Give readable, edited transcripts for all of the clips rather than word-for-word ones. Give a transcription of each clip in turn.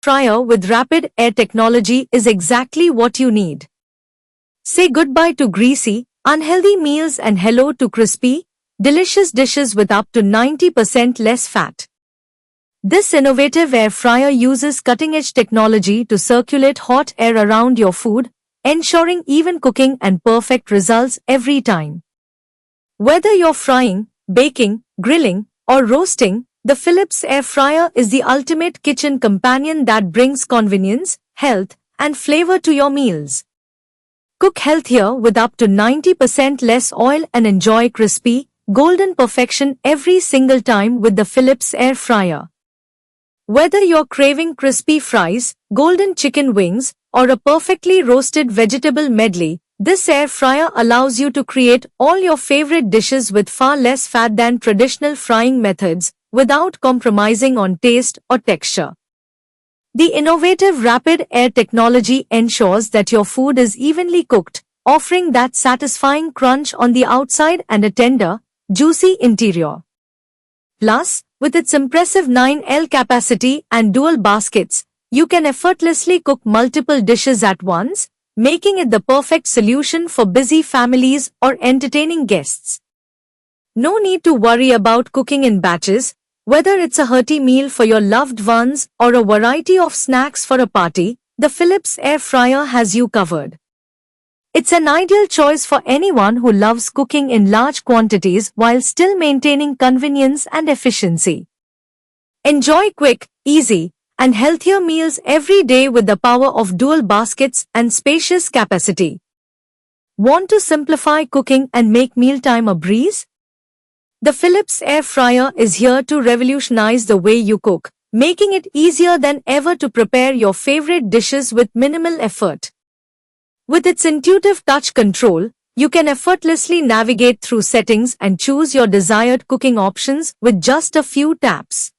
fryer with rapid air technology is exactly what you need. Say goodbye to greasy, unhealthy meals and hello to crispy, delicious dishes with up to 90% less fat. This innovative air fryer uses cutting-edge technology to circulate hot air around your food, ensuring even cooking and perfect results every time. Whether you're frying, baking, grilling, or roasting, the Philips air fryer is the ultimate kitchen companion that brings convenience, health, and flavor to your meals. Cook healthier with up to 90% less oil and enjoy crispy, golden perfection every single time with the Philips air fryer. Whether you're craving crispy fries, golden chicken wings, or a perfectly roasted vegetable medley, this air fryer allows you to create all your favorite dishes with far less fat than traditional frying methods, without compromising on taste or texture. The innovative rapid air technology ensures that your food is evenly cooked, offering that satisfying crunch on the outside and a tender, juicy interior. Plus, with its impressive 9L capacity and dual baskets, you can effortlessly cook multiple dishes at once, making it the perfect solution for busy families or entertaining guests. No need to worry about cooking in batches, whether it's a hearty meal for your loved ones or a variety of snacks for a party, the Philips air fryer has you covered. It's an ideal choice for anyone who loves cooking in large quantities while still maintaining convenience and efficiency. Enjoy quick, easy, and healthier meals every day with the power of dual baskets and spacious capacity. Want to simplify cooking and make mealtime a breeze? The Philips air fryer is here to revolutionize the way you cook, making it easier than ever to prepare your favorite dishes with minimal effort. With its intuitive touch control, you can effortlessly navigate through settings and choose your desired cooking options with just a few taps.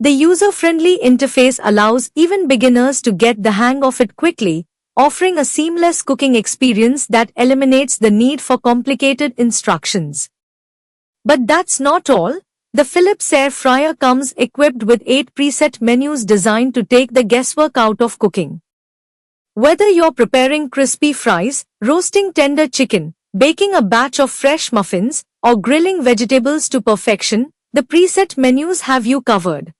The user-friendly interface allows even beginners to get the hang of it quickly, offering a seamless cooking experience that eliminates the need for complicated instructions. But that's not all. The Philips air fryer comes equipped with 8 preset menus designed to take the guesswork out of cooking. Whether you're preparing crispy fries, roasting tender chicken, baking a batch of fresh muffins, or grilling vegetables to perfection, the preset menus have you covered.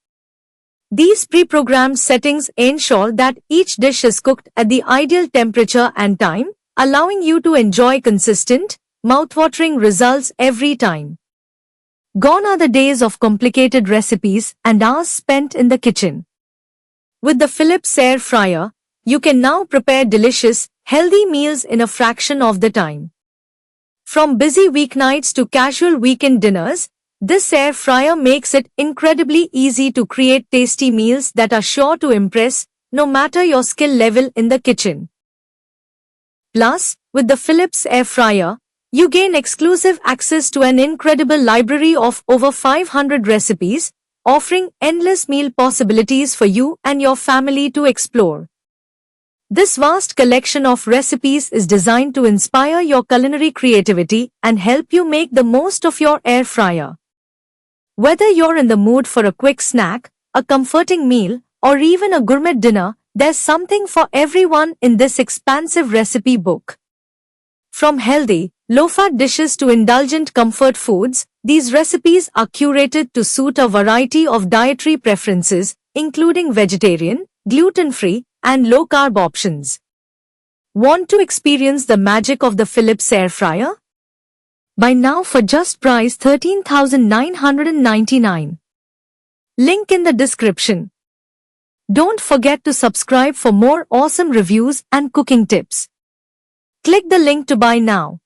These pre-programmed settings ensure that each dish is cooked at the ideal temperature and time, allowing you to enjoy consistent, mouth-watering results every time. Gone are the days of complicated recipes and hours spent in the kitchen. With the Philips air fryer, you can now prepare delicious, healthy meals in a fraction of the time. From busy weeknights to casual weekend dinners, this air fryer makes it incredibly easy to create tasty meals that are sure to impress, no matter your skill level in the kitchen. Plus, with the Philips air fryer, you gain exclusive access to an incredible library of over 500 recipes, offering endless meal possibilities for you and your family to explore. This vast collection of recipes is designed to inspire your culinary creativity and help you make the most of your air fryer. Whether you're in the mood for a quick snack, a comforting meal, or even a gourmet dinner, there's something for everyone in this expansive recipe book. From healthy, low-fat dishes to indulgent comfort foods, these recipes are curated to suit a variety of dietary preferences, including vegetarian, gluten-free, and low-carb options. Want to experience the magic of the Philips air fryer? Buy now for just price $13,999. Link in the description. Don't forget to subscribe for more awesome reviews and cooking tips. Click the link to buy now.